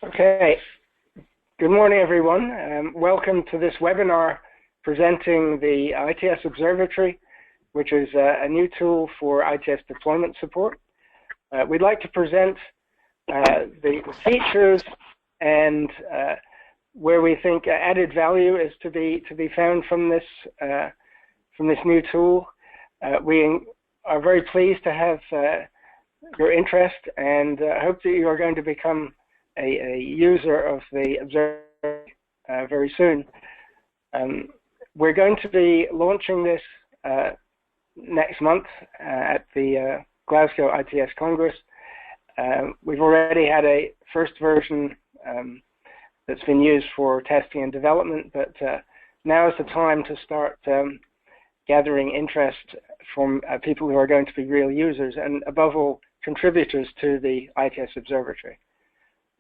Okay, good morning everyone. Welcome to this webinar presenting the ITS Observatory, which is a new tool for ITS deployment support. We'd like to present the features and where we think added value is to be found from this new tool. We are very pleased to have your interest and hope that you are going to become a user of the Observatory very soon. We're going to be launching this next month at the Glasgow ITS Congress. We've already had a first version that's been used for testing and development, but now is the time to start gathering interest from people who are going to be real users and, above all, contributors to the ITS Observatory.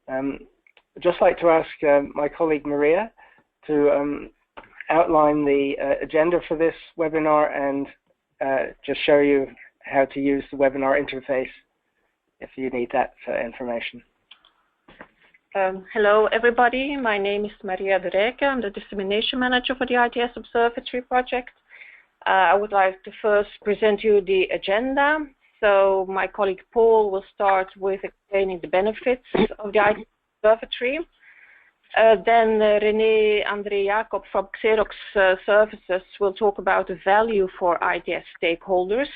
I'd just like to ask my colleague Maria to outline the agenda for this webinar and just show you how to use the webinar interface if you need that information. Hello everybody, my name is Maria de Rijke. I'm the Dissemination Manager for the ITS Observatory project. I would like to first present you the agenda. So my colleague Paul will start with explaining the benefits of the ITS Observatory. Then René André Jacob from Xerox Services will talk about the value for ITS stakeholders.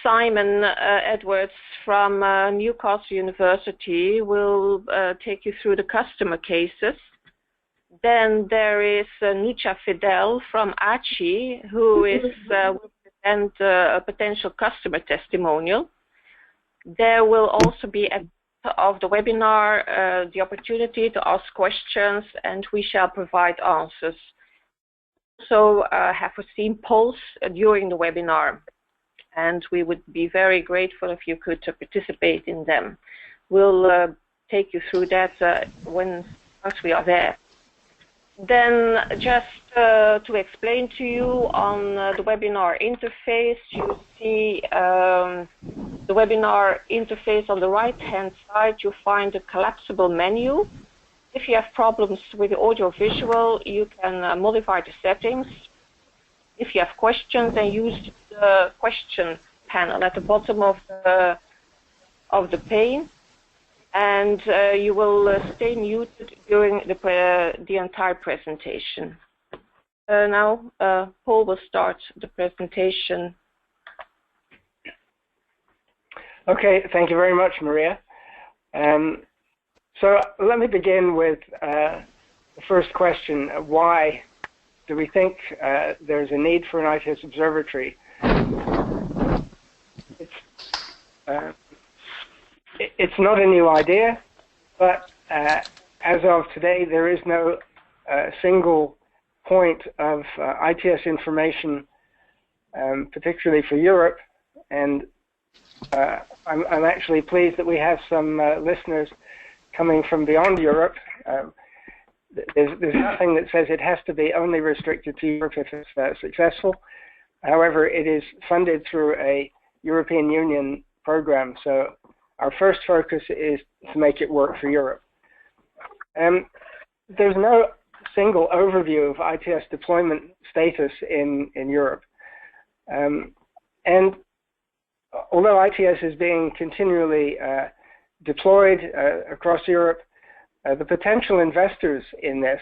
Simon Edwards from Newcastle University will take you through the customer cases. Then there is Nucha Fidel from ACHI, who is and a potential customer testimonial. There will also be at the end of the webinar the opportunity to ask questions, and we shall provide answers. So have foreseen polls during the webinar, and we would be very grateful if you could participate in them. We'll take you through that once we are there. Then just to explain to you on the webinar interface, you see the webinar interface on the right-hand side. You find a collapsible menu. If you have problems with the audio-visual, you can modify the settings. If you have questions, then use the question panel at the bottom of the pane. And you will stay muted during the entire presentation. Now, Paul will start the presentation. Okay, thank you very much, Maria. So let me begin with the first question. Why do we think there's a need for an ITS Observatory? It's not a new idea, but as of today, there is no single point of ITS information, particularly for Europe. And I'm actually pleased that we have some listeners coming from beyond Europe. There's nothing that says it has to be only restricted to Europe if it's successful. However, it is funded through a European Union program, so our first focus is to make it work for Europe. There's no single overview of ITS deployment status in Europe. And although ITS is being continually deployed across Europe, the potential investors in this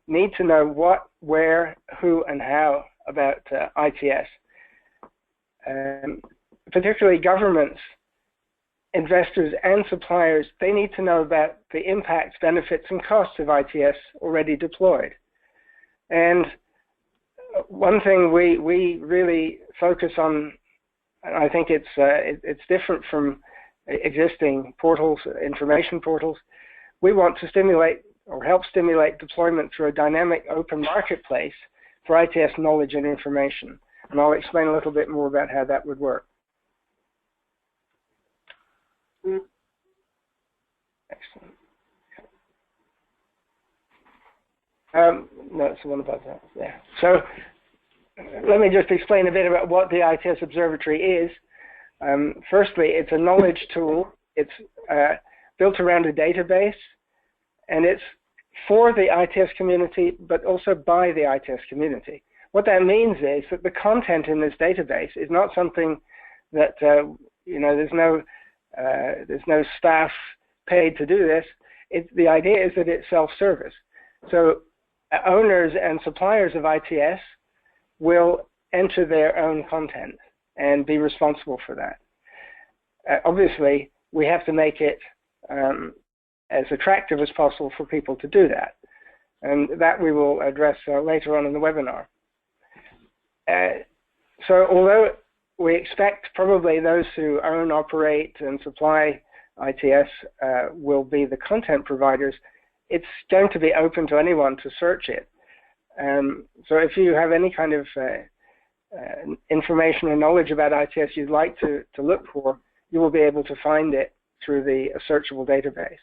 need to know what, where, who, and how about ITS. Particularly governments, investors and suppliers, they need to know about the impacts, benefits, and costs of ITS already deployed. And one thing we really focus on, and I think it's different from existing portals, information portals, we want to stimulate or help stimulate deployment through a dynamic open marketplace for ITS knowledge and information. And I'll explain a little bit more about how that would work. Excellent. No, it's the one above that. Yeah. So let me just explain a bit about what the ITS Observatory is. Firstly, it's a knowledge tool. It's built around a database, and it's for the ITS community, but also by the ITS community. What that means is that the content in this database is not something that, there's no staff paid to do this. The idea is that it's self-service. So owners and suppliers of ITS will enter their own content and be responsible for that. Obviously, we have to make it as attractive as possible for people to do that. And that we will address later on in the webinar. So although we expect probably those who own, operate, and supply ITS will be the content providers, it's going to be open to anyone to search it. So if you have any kind of information or knowledge about ITS you'd like to look for, you will be able to find it through the searchable database.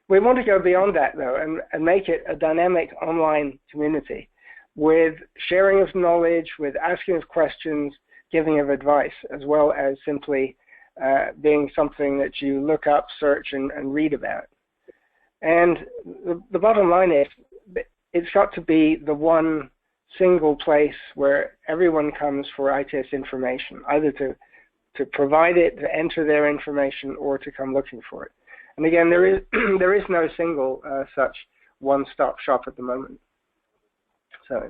We want to go beyond that, though, and make it a dynamic online community with sharing of knowledge, with asking of questions, giving of advice, as well as simply being something that you look up, search, and read about. And the bottom line is, it's got to be the one single place where everyone comes for ITS information, either to provide it, to enter their information, or to come looking for it. And again, there is no single such one-stop shop at the moment. So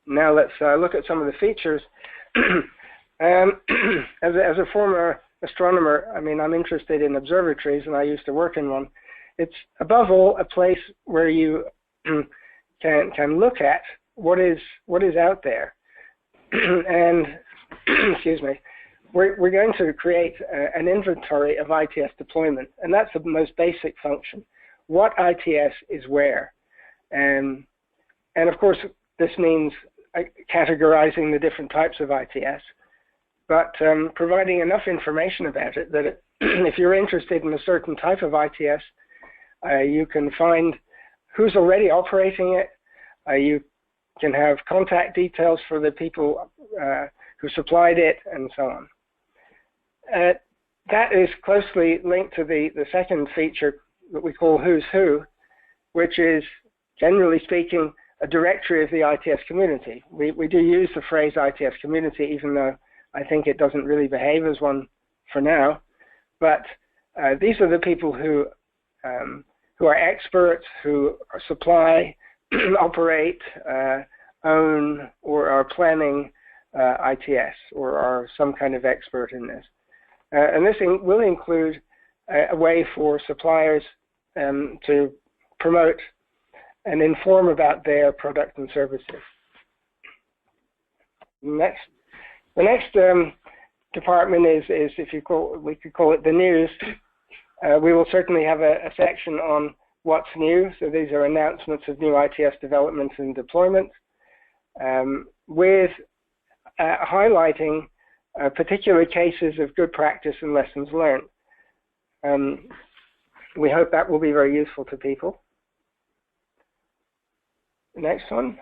now let's look at some of the features. As a former astronomer, I mean, I'm interested in observatories, and I used to work in one. It's above all a place where you can look at what is out there. And excuse me. We're going to create an inventory of ITS deployment, and that's the most basic function. What ITS is where? And of course, this means categorizing the different types of ITS, but providing enough information about it that if you're interested in a certain type of ITS, you can find who's already operating it. You can have contact details for the people who supplied it, and so on. That is closely linked to the second feature that we call Who's Who, which is, generally speaking, a directory of the ITS community. We do use the phrase ITS community, even though I think it doesn't really behave as one for now. But these are the people who are experts, who supply, operate, own, or are planning ITS, or are some kind of expert in this. And this will include a way for suppliers to promote and inform about their product and services. The next department is if we could call it the news. We will certainly have a section on what's new. So these are announcements of new ITS developments and deployment, with highlighting particular cases of good practice and lessons learned. We hope that will be very useful to people. The next one.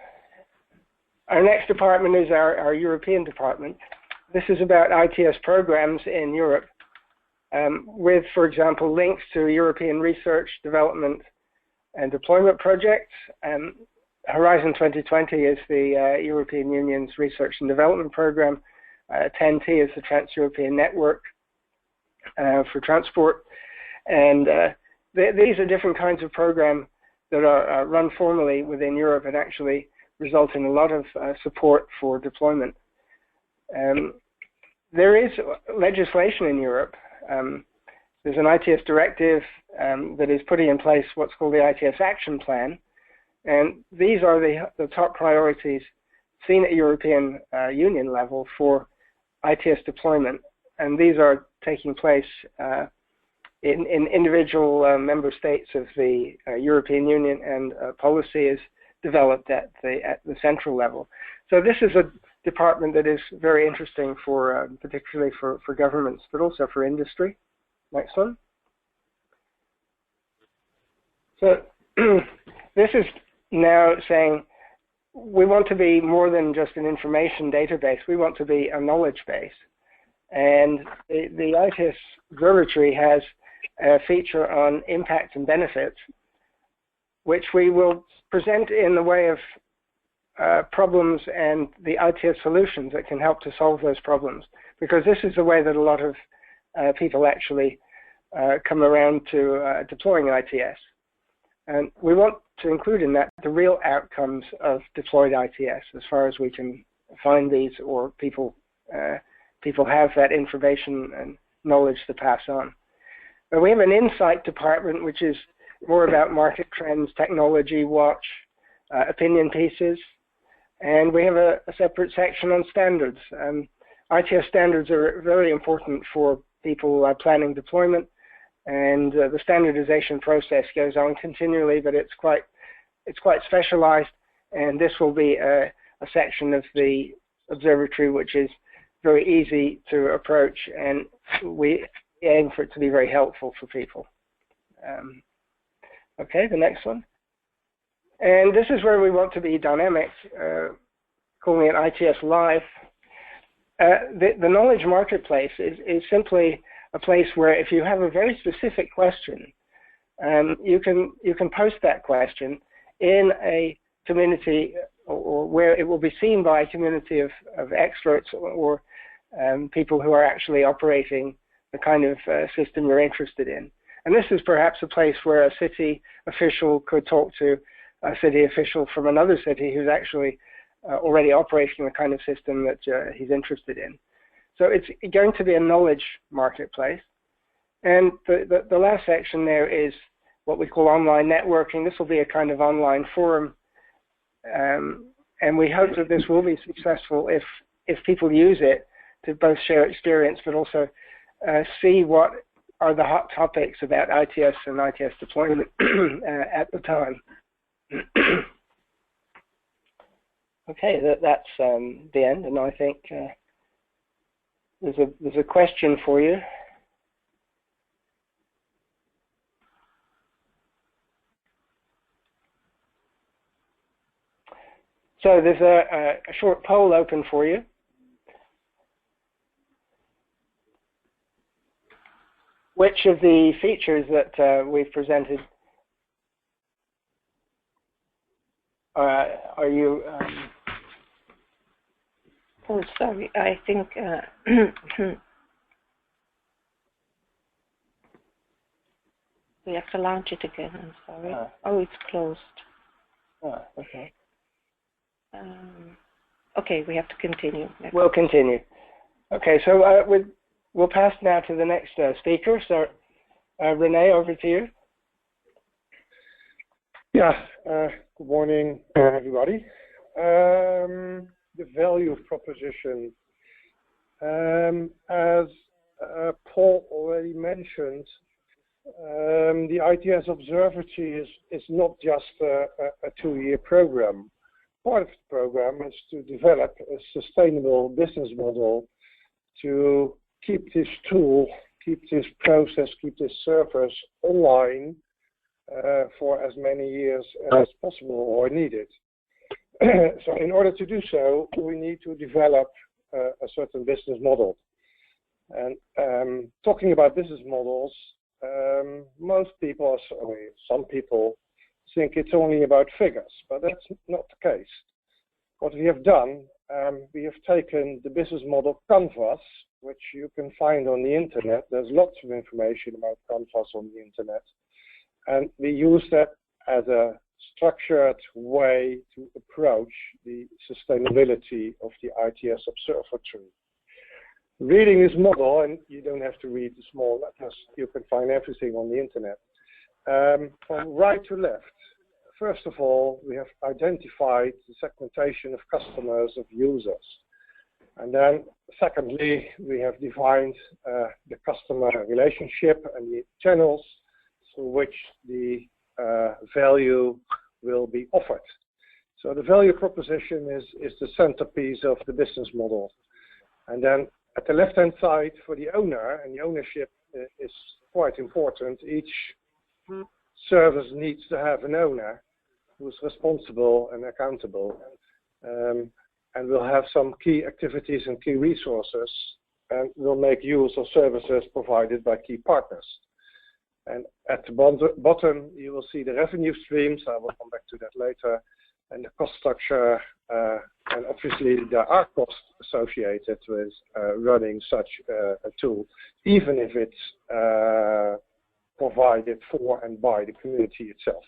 Our next department is our European department. This is about ITS programs in Europe, with, for example, links to European research, development, and deployment projects. Horizon 2020 is the European Union's research and development program. Attendee is the Trans-European Network for transport. And these are different kinds of programs that are run formally within Europe and actually result in a lot of support for deployment. There is legislation in Europe. There's an ITS directive that is putting in place what's called the ITS Action Plan. And these are the top priorities seen at European Union level for ITS deployment. And these are taking place in individual member states of the European Union, and policy is developed at the central level. So this is a department that is very interesting for, particularly for governments, but also for industry. Next one. So this is now saying we want to be more than just an information database. We want to be a knowledge base. And the ITS Observatory has a feature on impact and benefits, which we will present in the way of problems and the ITS solutions that can help to solve those problems, because this is the way that a lot of people actually come around to deploying ITS. And we want to include in that the real outcomes of deployed ITS, as far as we can find these, or people have that information and knowledge to pass on. But we have an insight department, which is more about market trends, technology watch, opinion pieces, and we have a separate section on standards. ITS standards are very important for people planning deployment, and the standardization process goes on continually, but it's quite specialized, and this will be a section of the observatory which is very easy to approach, and we aim for it to be very helpful for people. Okay, the next one. And this is where we want to be dynamic, calling it ITS Live. The knowledge marketplace is simply a place where if you have a very specific question, you can post that question in a community, or where it will be seen by a community of experts or people who are actually operating the kind of system you're interested in. And this is perhaps a place where a city official could talk to a city official from another city who's actually already operating the kind of system that he's interested in. So it's going to be a knowledge marketplace. And the last section there is what we call online networking. This will be a kind of online forum. And we hope that this will be successful if people use it to both share experience, but also see what are the hot topics about ITS and ITS deployment at the time. Okay, that's the end, and I think there's a question for you. So there's a short poll open for you. Which of the features that we've presented are you? Oh, sorry. I think we have to launch it again. I'm sorry. Oh, it's closed. Okay. Okay, we have to continue. We'll continue. Okay, so we'll pass now to the next speaker. So, Renee, over to you. Yeah, good morning, everybody. The value proposition. As Paul already mentioned, the ITS Observatory is not just a 2-year program. Part of the program is to develop a sustainable business model to keep this tool, keep this process, keep this service online for as many years as possible or needed. So in order to do so, we need to develop a certain business model. And talking about business models, most people, some people, think it's only about figures, but that's not the case. What we have done, we have taken the business model canvas, which you can find on the internet. There's lots of information about canvas on the internet. And we use that as a structured way to approach the sustainability of the ITS Observatory. Reading this model, and you don't have to read the small letters, you can find everything on the internet. From right to left, first of all, we have identified the segmentation of customers, of users. And then, secondly, we have defined the customer relationship and the channels through which the value will be offered. So the value proposition is the centerpiece of the business model. And then at the left-hand side for the owner, and the ownership is quite important, each service needs to have an owner who is responsible and accountable, and will have some key activities and key resources, and will make use of services provided by key partners. And at the bottom, you will see the revenue streams. I will come back to that later. And the cost structure, and obviously there are costs associated with running such a tool, even if it's provided for and by the community itself.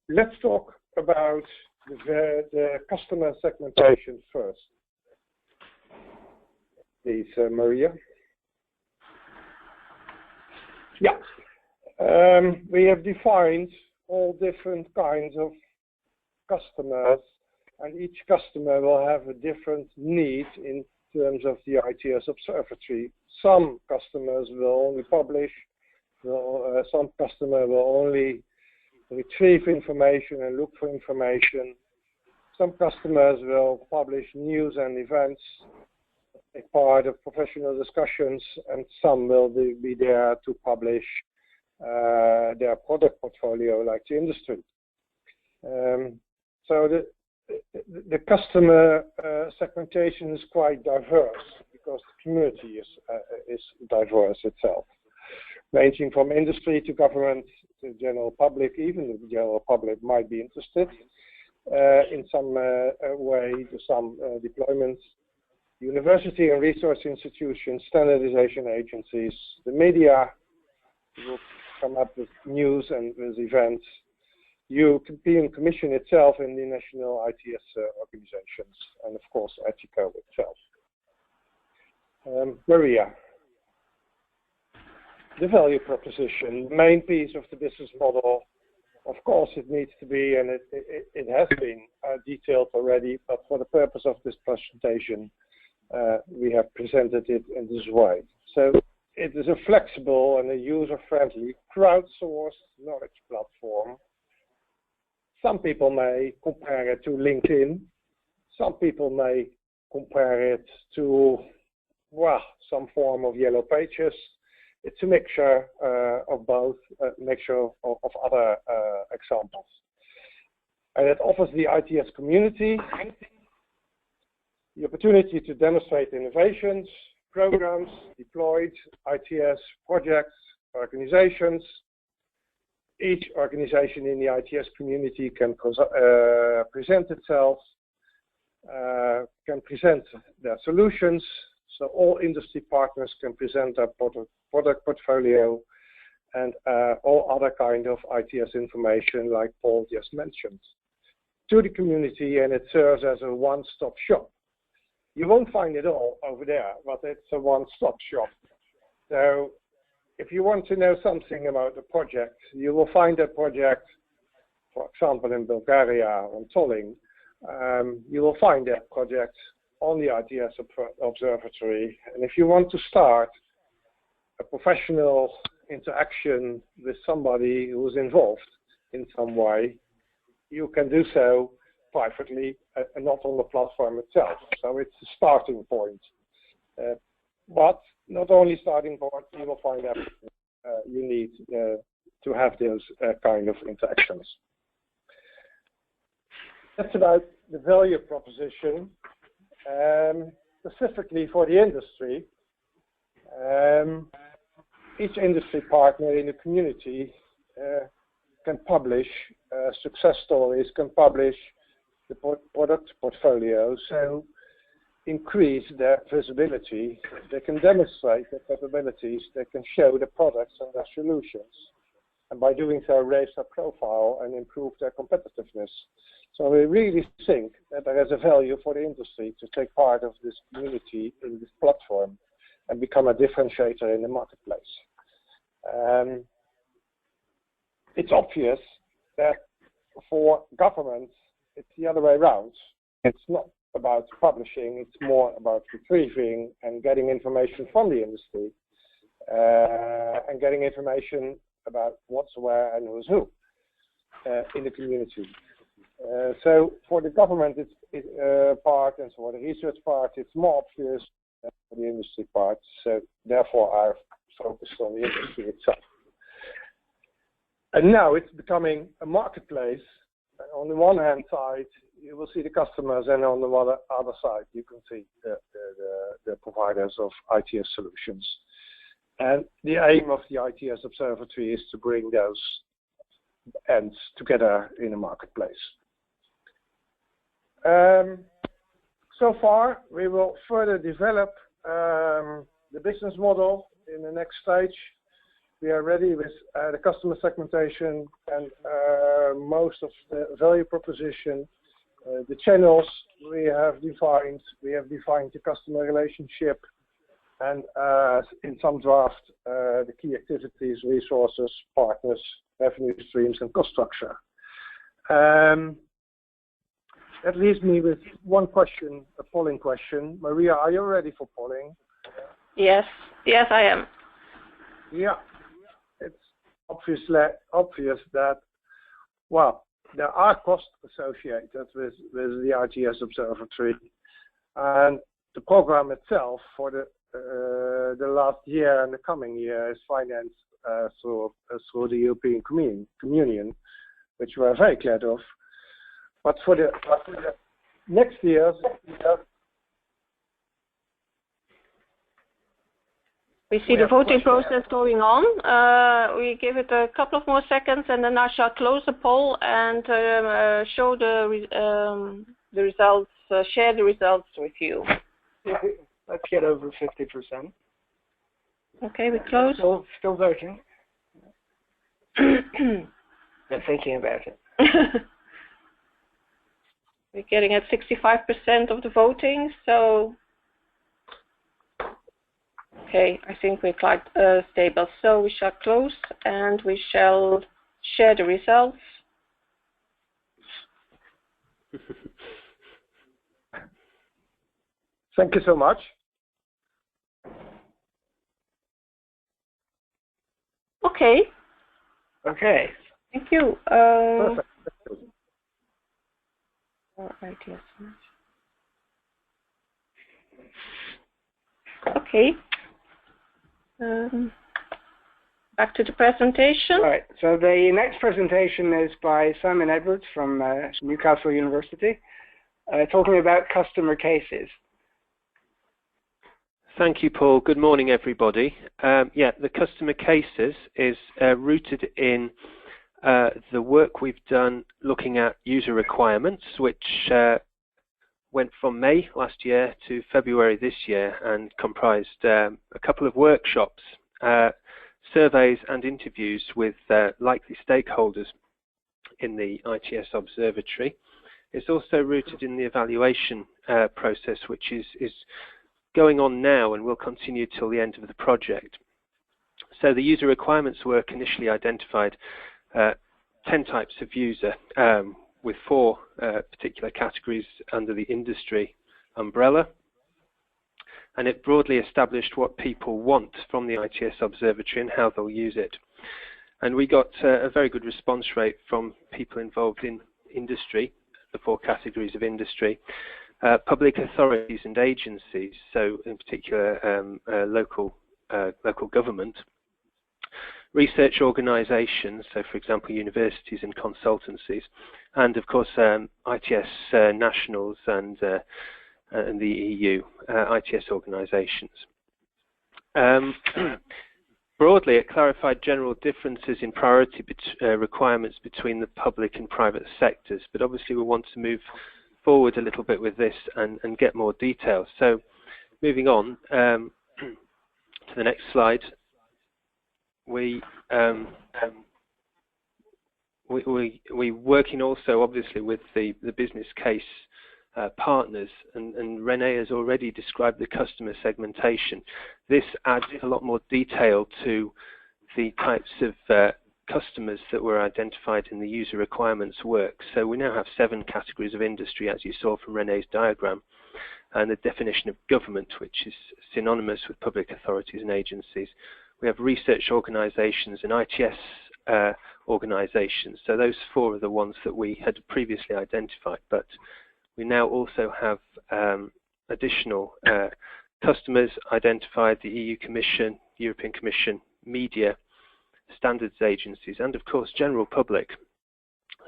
Let's talk about the customer segmentation first. Please, Maria. Yeah, we have defined all different kinds of customers, and each customer will have a different need in terms of the ITS Observatory. Some customers will only publish, some customer will only retrieve information and look for information. Some customers will publish news and events, a part of professional discussions, and some will be there to publish their product portfolio, like the industry. So the customer segmentation is quite diverse because the community is diverse itself, ranging from industry to government to general public. Even the general public might be interested in some way to some deployments. University and research institutions, standardization agencies, the media will come up with news and with events. European Commission itself and the national ITS organizations, and of course ETICO itself. Maria, the value proposition, main piece of the business model. Of course it needs to be, and it has been detailed already, but for the purpose of this presentation, we have presented it in this way. So it is a flexible and a user-friendly, crowdsourced knowledge platform. Some people may compare it to LinkedIn. Some people may compare it to, well, some form of yellow pages. It's a mixture of both, a mixture of other examples. And it offers the ITS community the opportunity to demonstrate innovations, programs, deployed ITS projects, organizations. Each organization in the ITS community can present itself, can present their solutions. So all industry partners can present their product portfolio and all other kind of ITS information like Paul just mentioned to the community, and it serves as a one-stop shop. You won't find it all over there, but it's a one-stop shop. So if you want to know something about the project, you will find that project, for example, in Bulgaria, on tolling. You will find that project on the ITS Observatory. And if you want to start a professional interaction with somebody who is involved in some way, you can do so privately and not on the platform itself. So it's a starting point. But not only starting point, you will find that you need to have those kind of interactions. That's about the value proposition. Specifically for the industry, each industry partner in the community can publish success stories, can publish the product portfolio, so increase their visibility. They can demonstrate their capabilities, they can show the products and their solutions, and by doing so raise their profile and improve their competitiveness. So we really think that there is a value for the industry to take part of this community in this platform and become a differentiator in the marketplace. It's obvious that for governments, it's the other way around. It's not about publishing, it's more about retrieving and getting information from the industry and getting information about what's where and who's who in the community. So for the government part and for the research part, it's more obvious than for the industry part. So therefore, I've focused on the industry itself. And now it's becoming a marketplace. On the one hand side, you will see the customers, and on the other side, you can see the providers of ITS solutions. And the aim of the ITS Observatory is to bring those ends together in a marketplace. So far, we will further develop the business model in the next stage. We are ready with the customer segmentation and most of the value proposition. The channels we have defined. We have defined the customer relationship, and in some draft, the key activities, resources, partners, revenue streams, and cost structure. That leaves me with one question, a polling question. Maria, are you ready for polling? Yes, yes, I am. Yeah, it's obvious that, well, there are costs associated with the ITS Observatory, and the program itself for the last year and the coming year is financed through the European Communion, which we are very glad of. But for the next years, we see the voting process going on. We give it a couple of more seconds, and then I shall close the poll and show the results, share the results with you. Let's get over 50%. Okay, we close. Still voting. They're thinking about it. We're getting at 65% of the voting, so okay, I think we're quite stable. So we shall close and we shall share the results. Thank you so much. Okay. Okay. Thank you. Perfect. Okay. Back to the presentation. All right. So the next presentation is by Simon Edwards from Newcastle University, talking about customer cases. Thank you, Paul. Good morning, everybody. The customer cases is rooted in the work we've done looking at user requirements, which went from May last year to February this year and comprised a couple of workshops, surveys and interviews with likely stakeholders in the ITS Observatory. It's also rooted in the evaluation process, which is going on now and will continue till the end of the project. So the user requirements work initially identified 10 types of user with 4 particular categories under the industry umbrella, and it broadly established what people want from the ITS Observatory and how they'll use it. And we got a very good response rate from people involved in industry, the 4 categories of industry, public authorities and agencies, so in particular local government, research organisations, so for example universities and consultancies, and of course ITS nationals and the EU ITS organisations. Broadly, it clarified general differences in priority requirements between the public and private sectors, but obviously we want to move forward a little bit with this and get more detail. So moving on to the next slide. We working also obviously with the business case partners, and René has already described the customer segmentation. This adds a lot more detail to the types of customers that were identified in the user requirements work. So we now have 7 categories of industry, as you saw from René's diagram, and the definition of government, which is synonymous with public authorities and agencies. We have research organisations and ITS organisations. So those 4 are the ones that we had previously identified, but we now also have additional customers identified, the EU Commission, European Commission, media, standards agencies, and of course general public.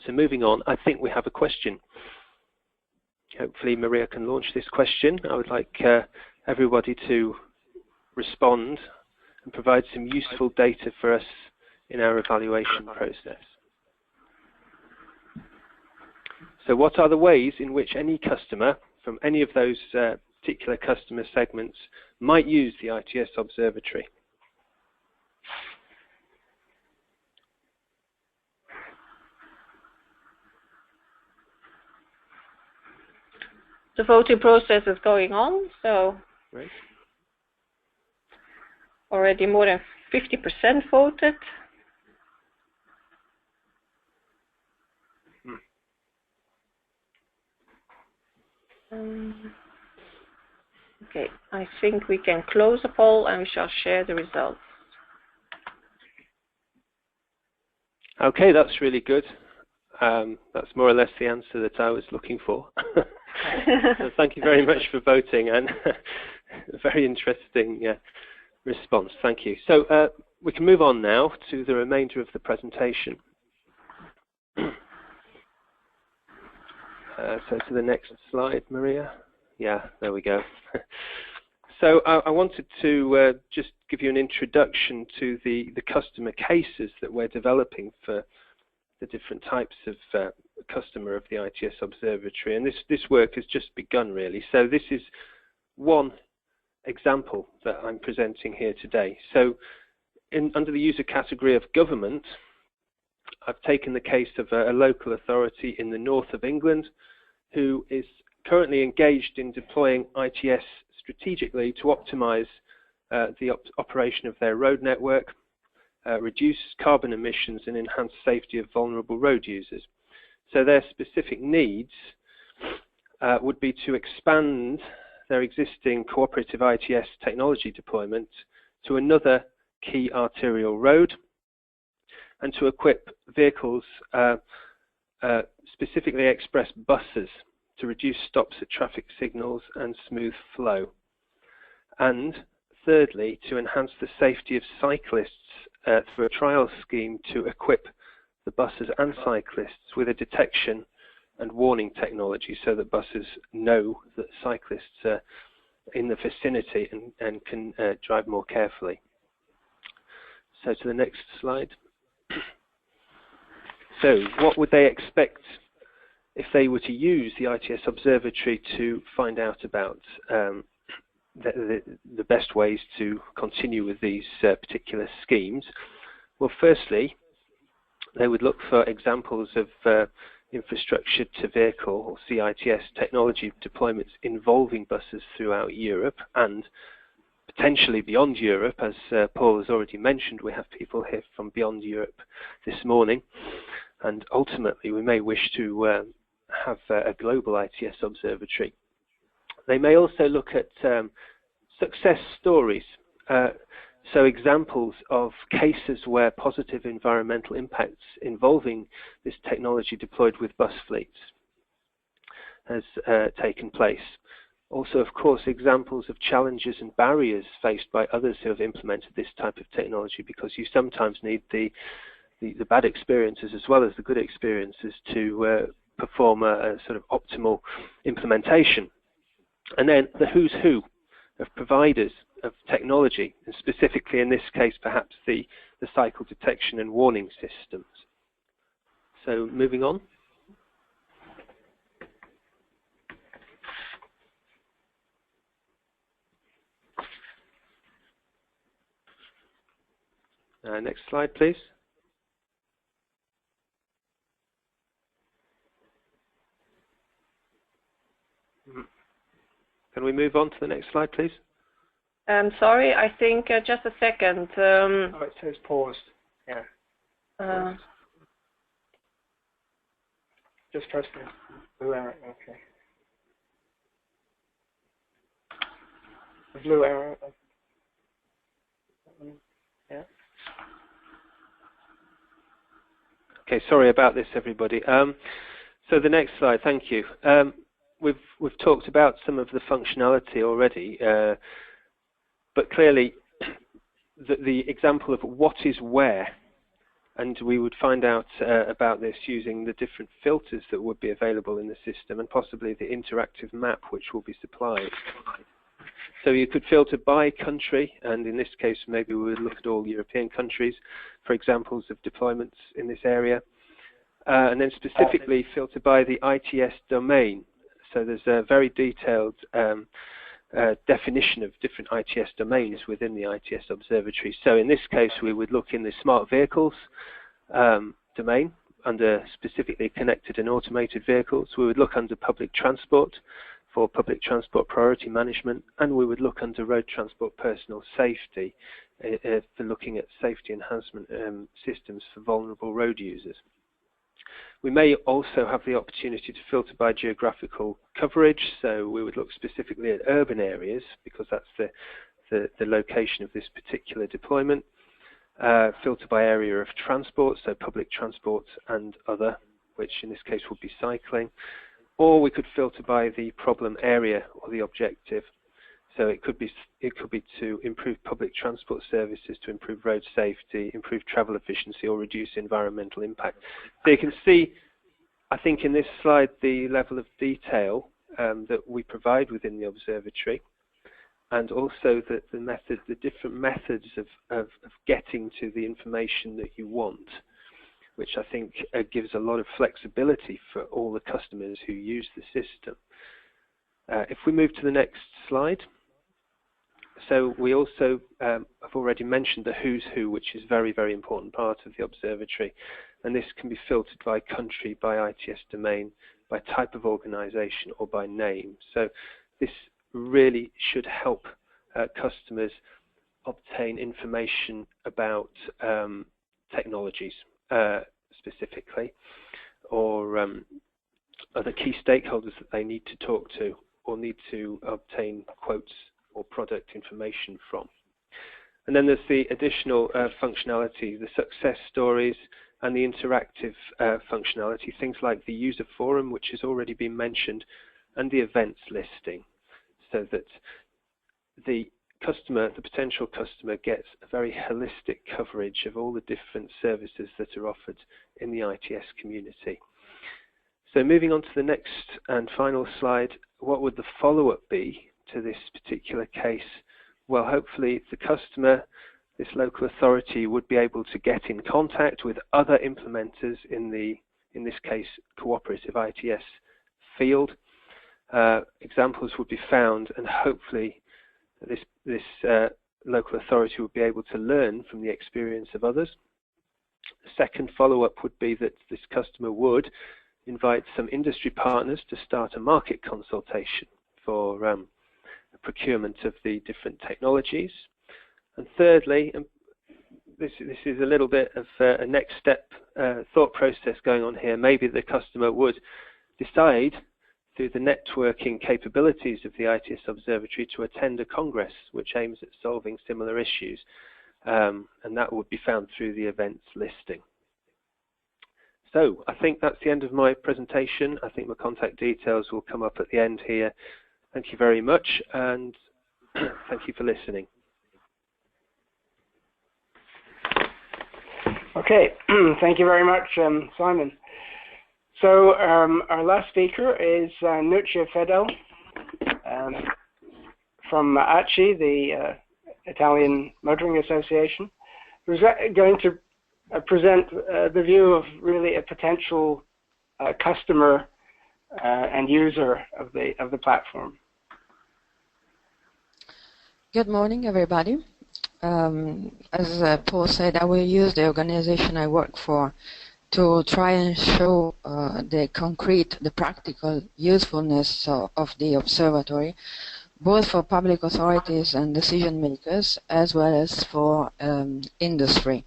So moving on, I think we have a question. Hopefully Maria can launch this question. I would like everybody to respond and provide some useful data for us in our evaluation process. So what are the ways in which any customer from any of those particular customer segments might use the ITS Observatory? The voting process is going on, so Right. already more than 50% voted. Okay, I think we can close the poll and we shall share the results. Okay, that's really good. That's more or less the answer that I was looking for. So thank you very much for voting, and a very interesting response. Thank you. So we can move on now to the remainder of the presentation. So to the next slide, Maria. Yeah, there we go. So I wanted to just give you an introduction to the customer cases that we're developing for the different types of customer of the ITS Observatory, and this work has just begun really. So this is one example that I'm presenting here today. So under the user category of government, I've taken the case of a local authority in the north of England who is currently engaged in deploying ITS strategically to optimize the operation of their road network, reduce carbon emissions and enhance safety of vulnerable road users. So their specific needs would be to expand their existing cooperative ITS technology deployment to another key arterial road and to equip vehicles, specifically express buses, to reduce stops at traffic signals and smooth flow. And thirdly, to enhance the safety of cyclists through a trial scheme to equip the buses and cyclists with a detection and warning technology so that buses know that cyclists are in the vicinity and can drive more carefully. So to the next slide. So what would they expect if they were to use the ITS Observatory to find out about the best ways to continue with these particular schemes? Well, firstly, they would look for examples of infrastructure to vehicle or CITS technology deployments involving buses throughout Europe and potentially beyond Europe. As Paul has already mentioned, we have people here from beyond Europe this morning, and ultimately we may wish to have a global ITS Observatory. They may also look at success stories, so examples of cases where positive environmental impacts involving this technology deployed with bus fleets has taken place. Also, of course, examples of challenges and barriers faced by others who have implemented this type of technology, because you sometimes need the bad experiences as well as the good experiences to perform a sort of optimal implementation. And then the who's who of providers of technology, and specifically in this case perhaps the cycle detection and warning systems. So moving on. Next slide, please. Can we move on to the next slide, please? Sorry, I think just a second. Oh, it says paused. Yeah. Just press the blue arrow. Okay. The blue arrow. Yeah. Okay, sorry about this, everybody. So the next slide, thank you. We've talked about some of the functionality already, but clearly the example of what is where, and we would find out about this using the different filters that would be available in the system and possibly the interactive map which will be supplied. So you could filter by country, and in this case, maybe we would look at all European countries for examples of deployments in this area. And then specifically filter by the ITS domain. So there's a very detailed definition of different ITS domains within the ITS Observatory. So in this case, we would look in the smart vehicles domain under specifically connected and automated vehicles. We would look under public transport for public transport priority management, and we would look under road transport personal safety for looking at safety enhancement systems for vulnerable road users. We may also have the opportunity to filter by geographical coverage, so we would look specifically at urban areas because that's the location of this particular deployment. Filter by area of transport, so public transport and other, which in this case would be cycling. Or we could filter by the problem area or the objective. So it could be to improve public transport services, to improve road safety, improve travel efficiency, or reduce environmental impact. So you can see, I think in this slide, the level of detail that we provide within the observatory, and also the different methods of getting to the information that you want, which I think gives a lot of flexibility for all the customers who use the system. If we move to the next slide. So we also have already mentioned the who's who, which is a very, very important part of the observatory. And this can be filtered by country, by ITS domain, by type of organization, or by name. So this really should help customers obtain information about technologies specifically, or other key stakeholders that they need to talk to or need to obtain quotes or product information from. And then there's the additional functionality, the success stories and the interactive functionality, things like the user forum, which has already been mentioned, and the events listing, so that the customer, the potential customer, gets a very holistic coverage of all the different services that are offered in the ITS community. So moving on to the next and final slide, what would the follow-up be to this particular case? Well, hopefully the customer, this local authority, would be able to get in contact with other implementers in this case, cooperative ITS field. Examples would be found, and hopefully this local authority would be able to learn from the experience of others. The second follow-up would be that this customer would invite some industry partners to start a market consultation for procurement of the different technologies. And thirdly, this is a little bit of a next step thought process going on here. Maybe the customer would decide through the networking capabilities of the ITS Observatory to attend a congress which aims at solving similar issues, and that would be found through the events listing. So I think that's the end of my presentation. I think my contact details will come up at the end here. Thank you very much, and thank you for listening. Okay, thank you very much, Simon. So our last speaker is Nuccia Fedel from ACI, the Italian Motoring Association, who's going to present the view of really a potential customer and user of the platform. Good morning, everybody. As Paul said, I will use the organization I work for to try and show the practical usefulness of the observatory, both for public authorities and decision makers, as well as for industry.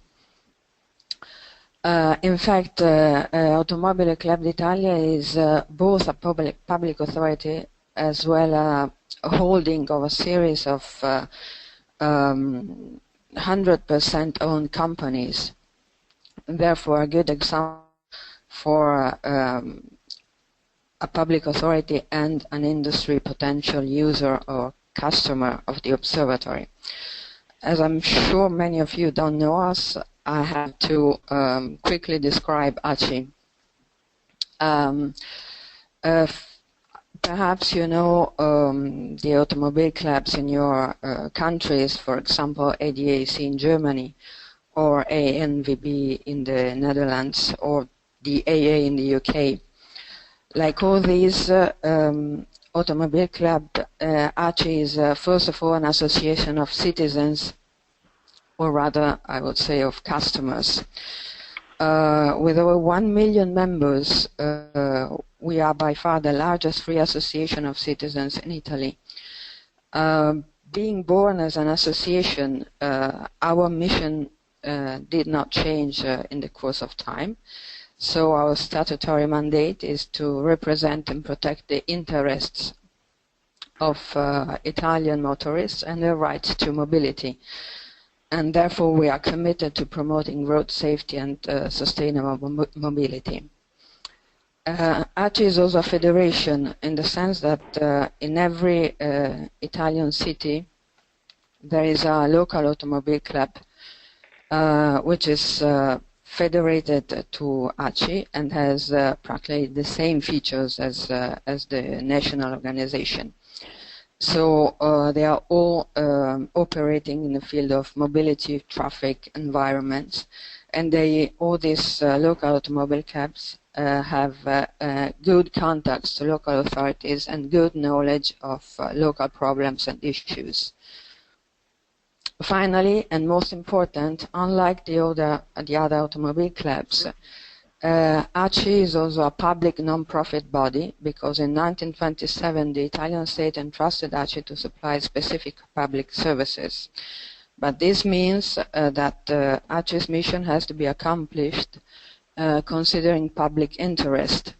In fact, Automobile Club d'Italia is both a public authority as well as a holding of a series of 100% owned companies. Therefore, a good example for a public authority and an industry potential user or customer of the observatory. As I'm sure many of you don't know us, I have to quickly describe ACI. Perhaps you know the automobile clubs in your countries, for example, ADAC in Germany, or ANVB in the Netherlands, or the AA in the UK. Like all these automobile club, ACI is first of all an association of citizens, or rather, I would say, of customers. With over 1 million members, we are by far the largest free association of citizens in Italy. Being born as an association, our mission did not change in the course of time. So our statutory mandate is to represent and protect the interests of Italian motorists and their right to mobility. And therefore we are committed to promoting road safety and sustainable mobility. ACI is also a federation in the sense that in every Italian city there is a local automobile club which is federated to ACI and has practically the same features as the national organization. So they are all operating in the field of mobility, traffic, environment, and all these local automobile clubs have good contacts to local authorities and good knowledge of local problems and issues. Finally, and most important, unlike the other automobile clubs, ACI is also a public non-profit body because in 1927 the Italian state entrusted ACI to supply specific public services. But this means that ACI's mission has to be accomplished considering public interest,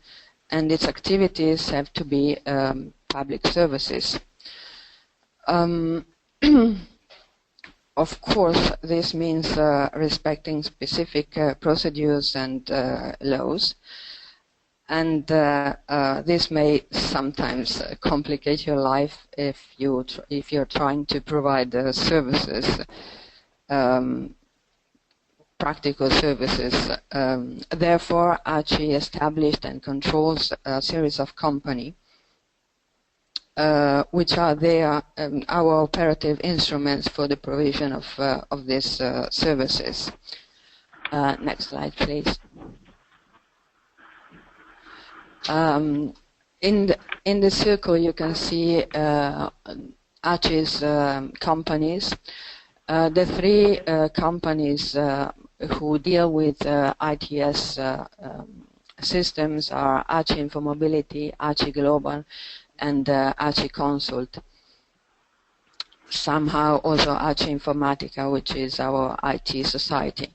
and its activities have to be public services. Of course, this means respecting specific procedures and laws, and this may sometimes complicate your life if you're trying to provide services, practical services. Therefore, ACI established and controls a series of companies which are our operative instruments for the provision of these services. Next slide, please. In the circle, you can see ACI's companies. The three companies who deal with ITS systems are ACI Infomobility, ACI Global, and ACI Consult. Somehow also ACI Informatica, which is our IT society.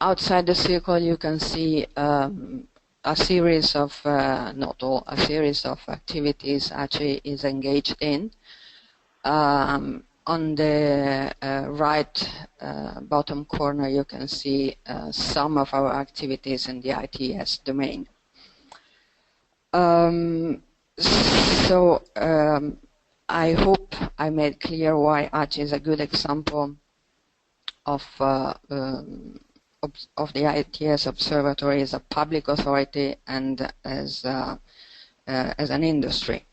Outside the circle you can see a series of, not all, a series of activities ACI is engaged in. On the right bottom corner you can see some of our activities in the ITS domain. So I hope I made clear why ACI is a good example of the ITS Observatory as a public authority and as an industry.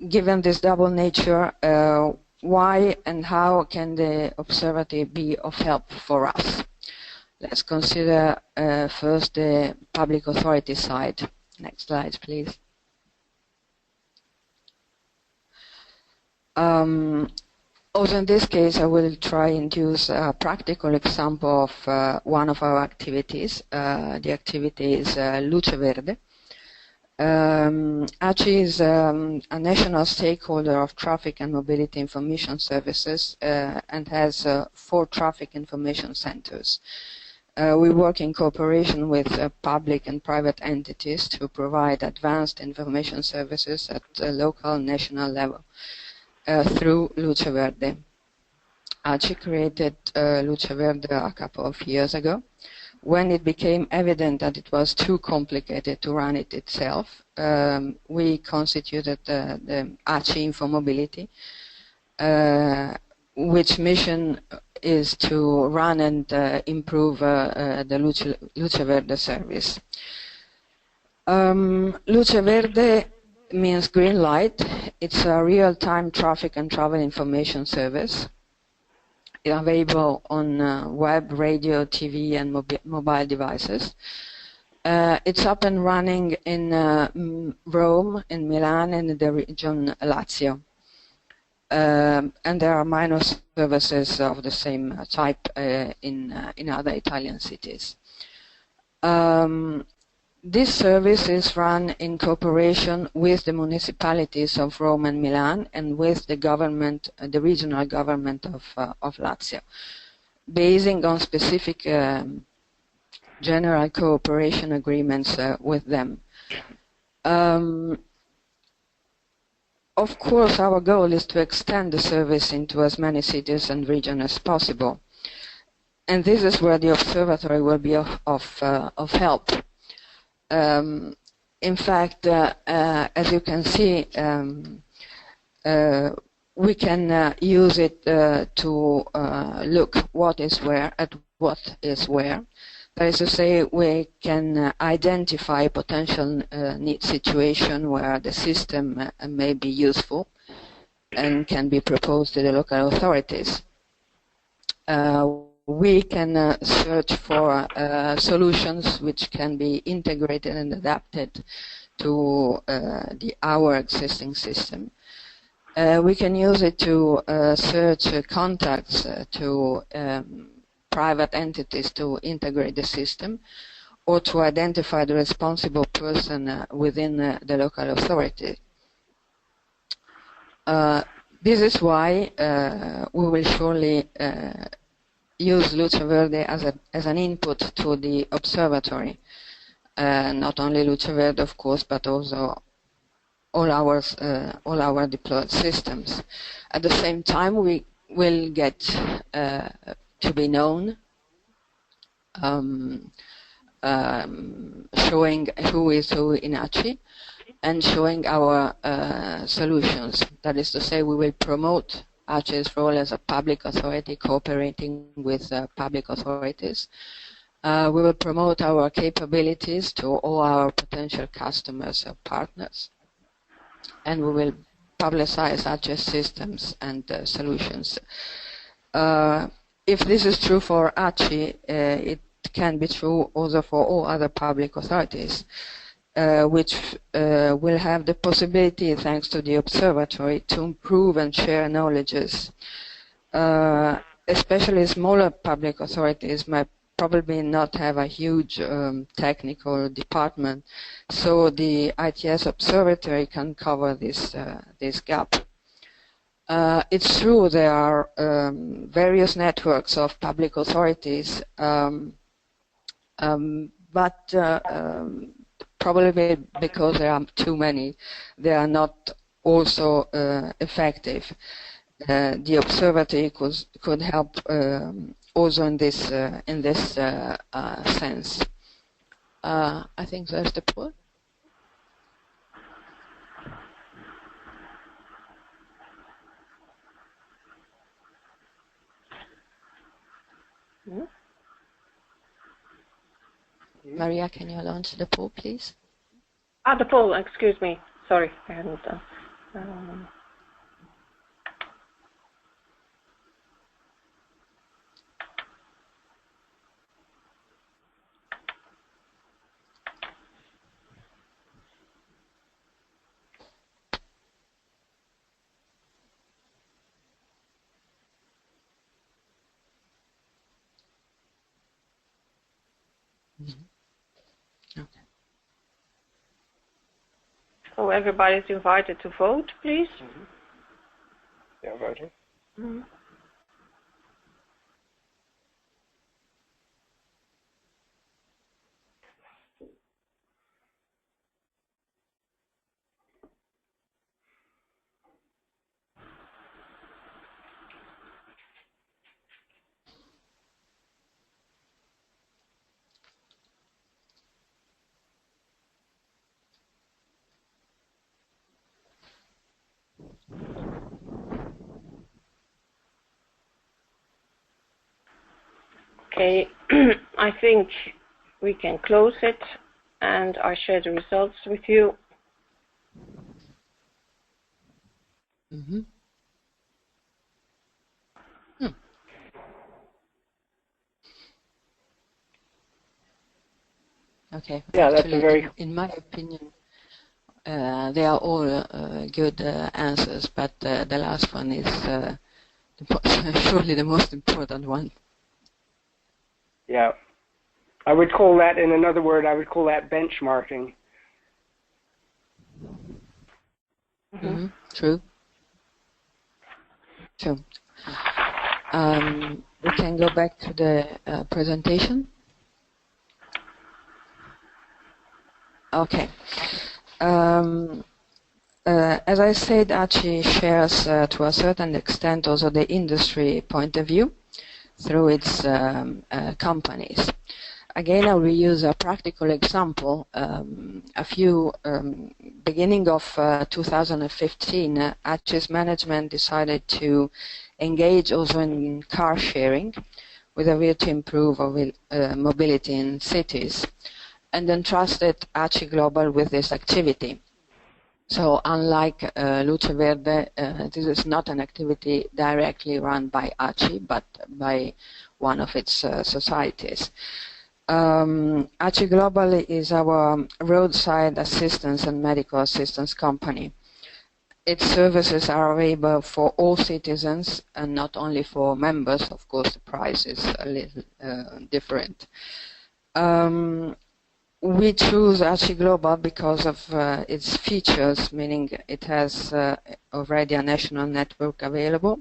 Given this double nature, why and how can the observatory be of help for us? Let's consider first the public authority side. Next slide, please. Also in this case, I will try and use a practical example of one of our activities. The activity is Luce Verde. ACI is a national stakeholder of traffic and mobility information services and has 4 traffic information centers. We work in cooperation with public and private entities to provide advanced information services at a local and national level through Luce Verde. ACI created Luce Verde a couple of years ago. When it became evident that it was too complicated to run it itself, we constituted the ACI Infomobility, which mission is to run and improve the Luce Verde service. Luce Verde means green light. It's a real-time traffic and travel information service available on web, radio, TV, and mobile devices. It's up and running in Rome, in Milan, and in the region Lazio. And there are minor services of the same type in other Italian cities. This service is run in cooperation with the municipalities of Rome and Milan and with the government, the regional government of Lazio, basing on specific general cooperation agreements with them. Of course, our goal is to extend the service into as many cities and regions as possible. And this is where the observatory will be of help. In fact, as you can see, we can use it to look what is where. That is to say, we can identify potential need situation where the system may be useful and can be proposed to the local authorities. We can search for solutions which can be integrated and adapted to our existing system. We can use it to search contacts to private entities to integrate the system, or to identify the responsible person within the local authority. This is why we will surely use Luce Verde as an input to the observatory. Not only Luce Verde, of course, but also all our deployed systems. At the same time, we will get to be known, showing who is who in ACI, and showing our solutions. That is to say, we will promote ACI's role as a public authority cooperating with public authorities. We will promote our capabilities to all our potential customers or partners. And we will publicize ACI's systems and solutions. If this is true for ACI, it can be true also for all other public authorities, which will have the possibility, thanks to the observatory, to improve and share knowledges. Especially smaller public authorities might probably not have a huge technical department, so the ITS observatory can cover this gap. It's true there are various networks of public authorities, but probably because there are too many, they are not also effective. The observatory could help also in this sense. I think that's the point. Maria, can you launch the poll, please? The poll, excuse me. Sorry, I hadn't done. Okay. So everybody's invited to vote, please. Yeah, voting. Okay, I think we can close it. and I share the results with you. Mm-hmm. Okay. Yeah, actually, that's a very... in my opinion, they are all good answers, but the last one is surely the most important one. Yeah. I would call that, in another word, I would call that benchmarking. Mm-hmm. True. True. We can go back to the presentation. Okay. As I said, ACHI shares to a certain extent also the industry point of view through its companies. Again, I will use a practical example. Beginning of 2015, ACHI's management decided to engage also in car sharing with a view to improve mobility in cities, and entrusted ACHI Global with this activity. So unlike Luce Verde, this is not an activity directly run by ACHI, but by one of its societies. ACHI Global is our roadside assistance and medical assistance company. Its services are available for all citizens and not only for members. Of course, the price is a little different. We choose ACHI Global because of its features, meaning it has already a national network available,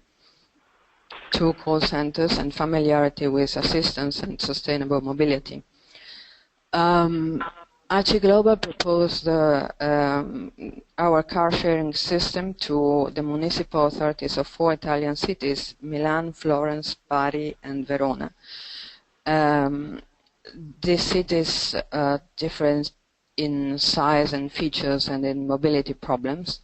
2 call centers, and familiarity with assistance and sustainable mobility. ACHI Global proposed our car sharing system to the municipal authorities of 4 Italian cities, Milan, Florence, Bari, and Verona. These cities are different in size and features and in mobility problems,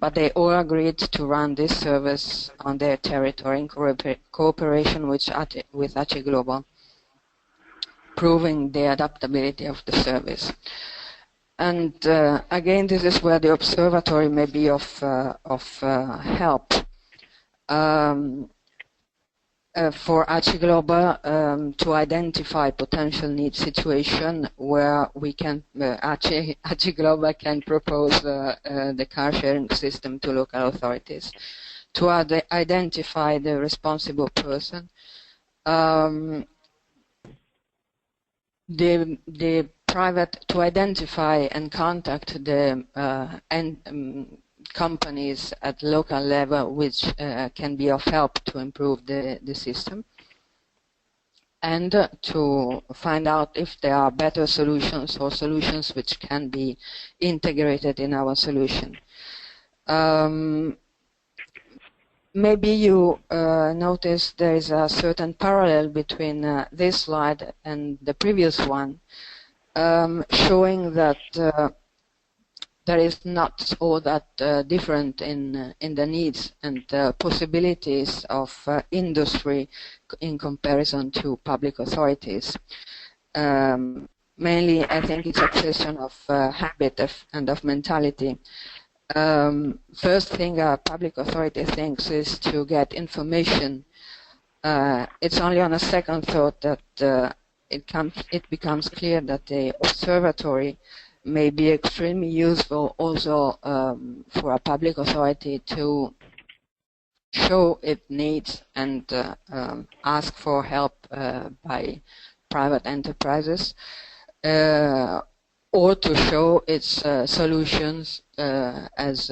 but they all agreed to run this service on their territory in cooperation with ACHI Global, proving the adaptability of the service. And again, this is where the observatory may be of help. For ACHI Global to identify potential need situation where we can ACHI Global can propose the car sharing system to local authorities, to identify the responsible person, the private, to identify and contact the companies at local level which can be of help to improve the system, and to find out if there are better solutions or solutions which can be integrated in our solution. Maybe you notice there is a certain parallel between this slide and the previous one, showing that there is not all that different in the needs and possibilities of industry in comparison to public authorities. Mainly, I think it's a question of habit and of mentality. First thing a public authority thinks is to get information. It's only on a second thought that it becomes clear that the observatory may be extremely useful also for a public authority to show its needs and ask for help by private enterprises, or to show its solutions as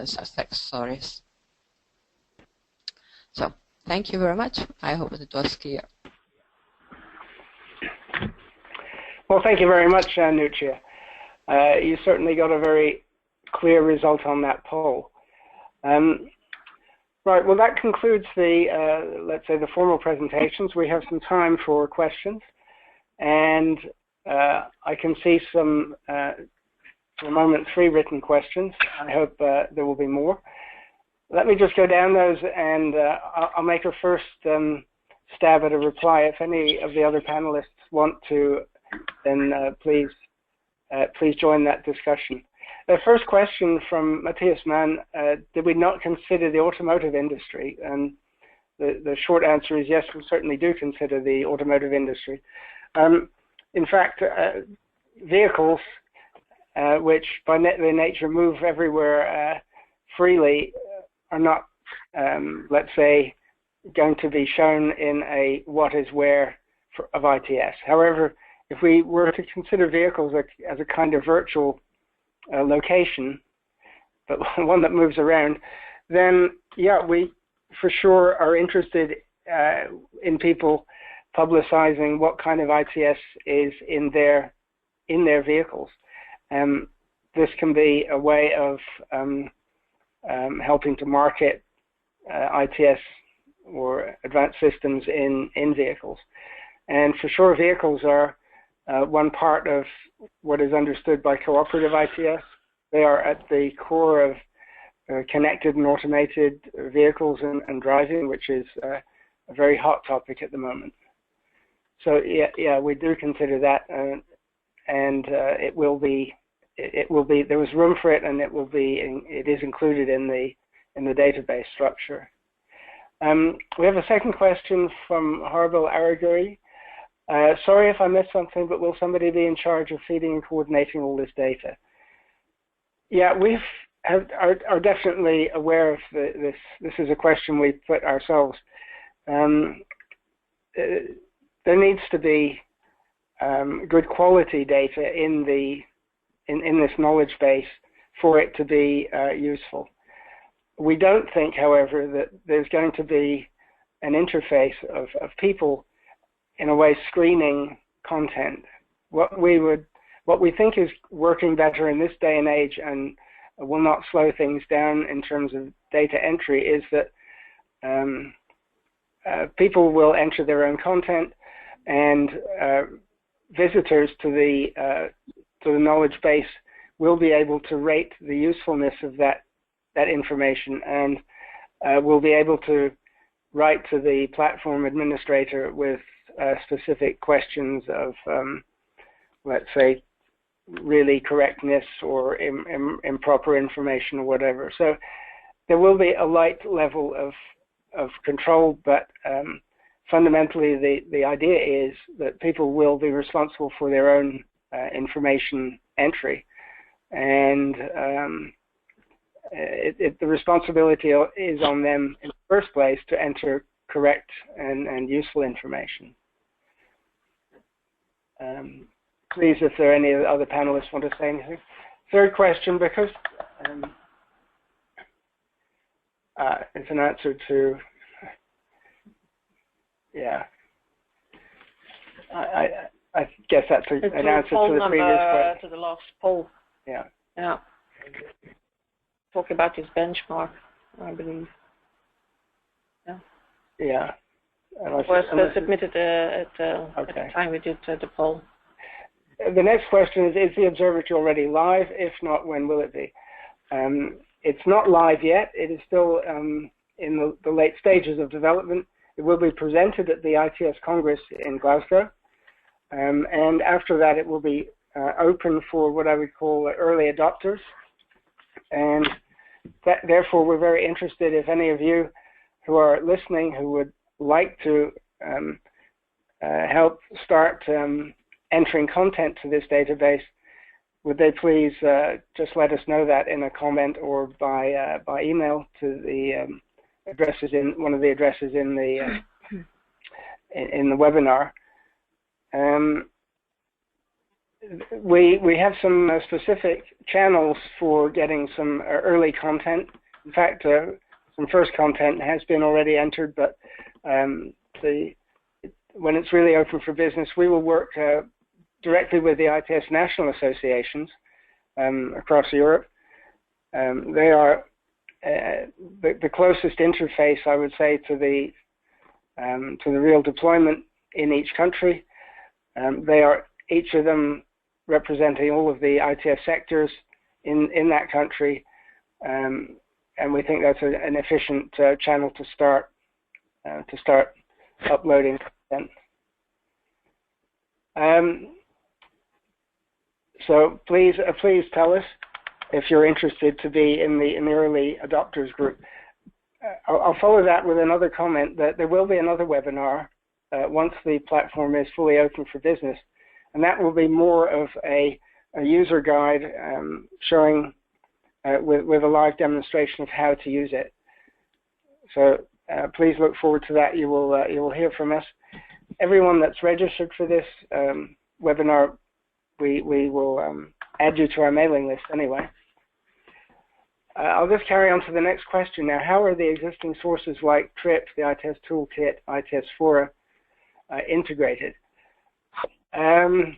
success stories. So, thank you very much. I hope it was clear. Well, thank you very much, Nuccia. You certainly got a very clear result on that poll. Right, well, that concludes the, let's say, the formal presentations. We have some time for questions, and I can see some, for the moment, 3 written questions. I hope there will be more. Let me just go down those, and I'll make a first stab at a reply. If any of the other panelists want to, then please please join that discussion. The first question from Matthias Mann, did we not consider the automotive industry? And the short answer is yes, we certainly do consider the automotive industry. In fact, vehicles, which by their nature move everywhere freely, are not, let's say, going to be shown in a what is where of ITS. However, if we were to consider vehicles as a kind of virtual location, but one that moves around, then yeah, we for sure are interested in people publicizing what kind of ITS is in their vehicles. This can be a way of helping to market ITS or advanced systems in vehicles. And for sure, vehicles are one part of what is understood by cooperative ITS. They are at the core of connected and automated vehicles and driving, which is a very hot topic at the moment. So yeah, we do consider that, and it will be. There was room for it, and it is included in the database structure. We have a second question from Harbel Araguri. Sorry if I missed something, but will somebody be in charge of feeding and coordinating all this data? Yeah, are definitely aware of this. This is a question we put ourselves. There needs to be good quality data in this knowledge base for it to be useful. We don't think, however, that there's going to be an interface of people in a way screening content. What we think is working better in this day and age and will not slow things down in terms of data entry is that people will enter their own content, and visitors to the knowledge base will be able to rate the usefulness of that information, and will be able to write to the platform administrator with specific questions of, let's say, really correctness or improper information or whatever. So there will be a light level of control, but fundamentally the idea is that people will be responsible for their own information entry, and the responsibility is on them in the first place to enter correct and useful information. Please, if there are any other panelists want to say anything. Third question, because it's an answer to, yeah. I guess that's an answer to the previous question. To the last poll. Yeah. Yeah. Talk about this benchmark, I believe. Yeah. Yeah. It was submitted at the time we did the poll. The next question is the observatory already live? If not, when will it be? It's not live yet. It is still in the late stages of development. It will be presented at the ITS Congress in Glasgow. And after that, it will be open for what I would call early adopters. And therefore, we're very interested if any of you who are listening who would like to help start entering content to this database, would they please just let us know that in a comment or by email to the addresses in one of the addresses in the webinar. We have some specific channels for getting some early content. In fact, some first content has been already entered, but when it's really open for business, we will work directly with the ITS national associations across Europe. They are the closest interface, I would say, to the real deployment in each country. They are each of them representing all of the ITS sectors in that country, and we think that's an efficient channel to start uploading content. So please tell us if you're interested to be in the early adopters group. I'll follow that with another comment that there will be another webinar once the platform is fully open for business, and that will be more of a user guide showing with a live demonstration of how to use it. So please look forward to that. You will hear from us. Everyone that's registered for this webinar, we will add you to our mailing list anyway. I'll just carry on to the next question now. How are the existing sources like TRIP, the ITS Toolkit, ITS Fora integrated? Well,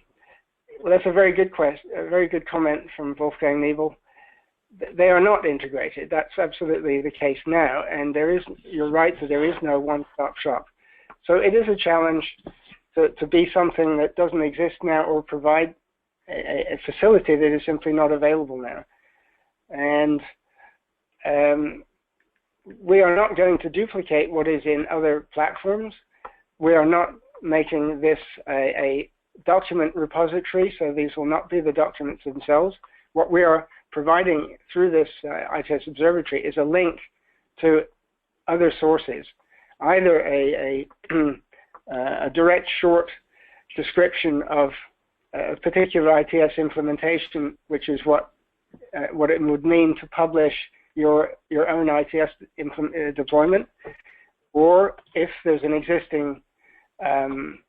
that's a very good question, a very good comment from Wolfgang Niebel. They are not integrated. That's absolutely the case now, and you're right that there is no one-stop shop. So it is a challenge to be something that doesn't exist now or provide a facility that is simply not available now. And we are not going to duplicate what is in other platforms. We are not making this a document repository, so these will not be the documents themselves. What we are providing through this ITS Observatory is a link to other sources, either a direct short description of a particular ITS implementation, which is what it would mean to publish your own ITS deployment, or if there's an existing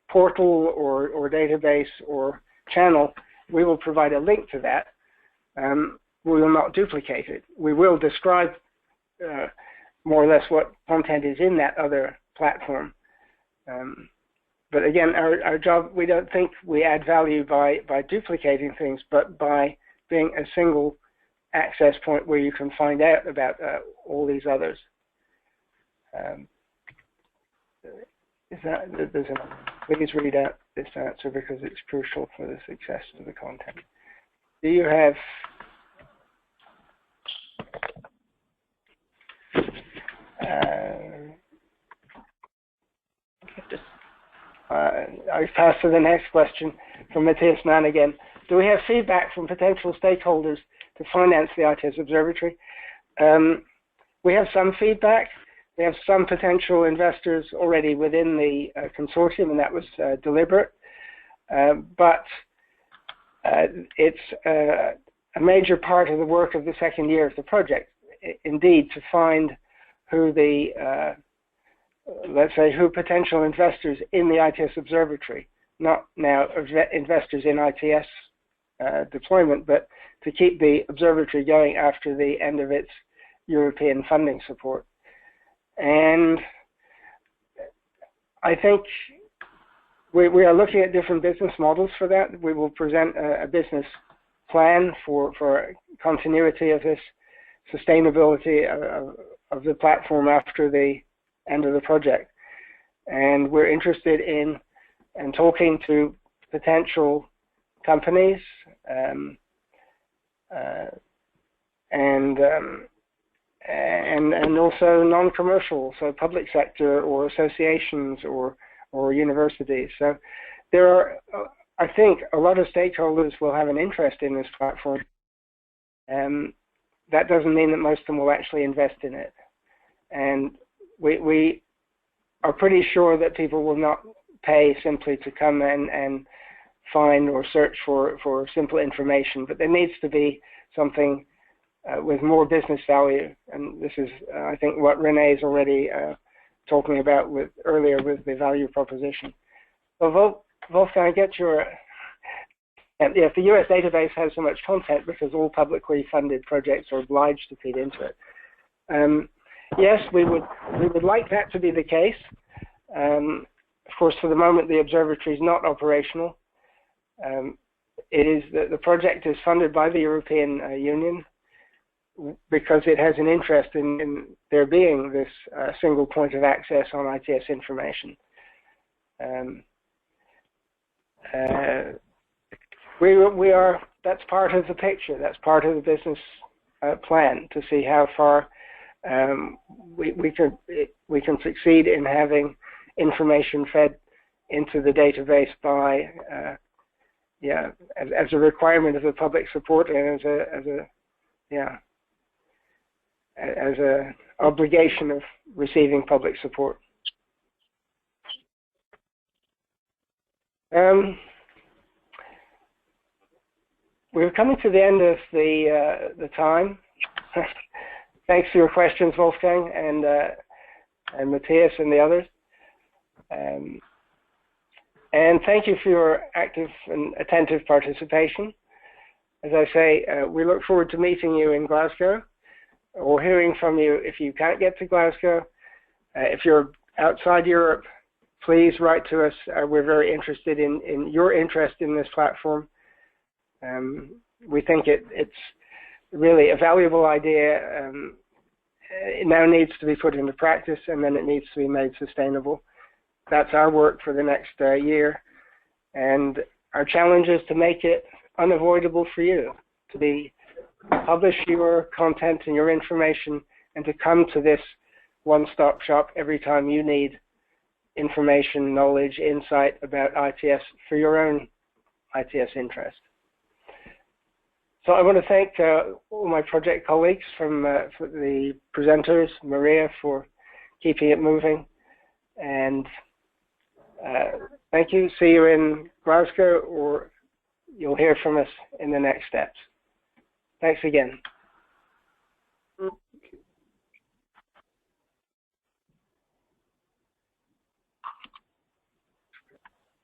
portal or database or channel, we will provide a link to that. We will not duplicate it. We will describe more or less what content is in that other platform. But again, our job, we don't think we add value by duplicating things, but by being a single access point where you can find out about all these others. Please read out this answer because it's crucial for the success of the content. Do you have I pass to the next question from Matthias Mann again. Do we have feedback from potential stakeholders to finance the ITS Observatory? We have some feedback. We have some potential investors already within the consortium, and that was deliberate. But it's a major part of the work of the second year of the project, indeed, to find who the let's say, who potential investors in the ITS Observatory, not now investors in ITS deployment, but to keep the observatory going after the end of its European funding support. And I think we are looking at different business models for that. We will present a business plan for continuity of this sustainability of the platform after the end of the project. And we're interested in talking to potential companies and also non-commercial, so public sector or associations or universities. So there are, I think, a lot of stakeholders will have an interest in this platform. That doesn't mean that most of them will actually invest in it. And we are pretty sure that people will not pay simply to come and find or search for simple information, but there needs to be something with more business value, and this is, I think, what Renee is already talking about earlier with the value proposition. So Wolfgang, get your, if the US database has so much content because all publicly funded projects are obliged to feed into it. Yes, we would like that to be the case. Of course, for the moment, the observatory is not operational. The project is funded by the European Union because it has an interest in there being this single point of access on ITS information. That's part of the picture. That's part of the business plan to see how far we can succeed in having information fed into the database by yeah, as a requirement of the public support and as a obligation of receiving public support. We're coming to the end of the time. Thanks for your questions, Wolfgang and Matthias and the others. And thank you for your active and attentive participation. As I say, we look forward to meeting you in Glasgow or hearing from you if you can't get to Glasgow. If you're outside Europe, please write to us. We're very interested in your interest in this platform. We think it's really a valuable idea. It now needs to be put into practice, and then it needs to be made sustainable. That's our work for the next year, and our challenge is to make it unavoidable for you to publish your content and your information and to come to this one-stop shop every time you need information, knowledge, insight about ITS for your own ITS interest. So I want to thank all my project colleagues for the presenters, Maria for keeping it moving, and thank you. See you in Glasgow, or you'll hear from us in the next steps. Thanks again.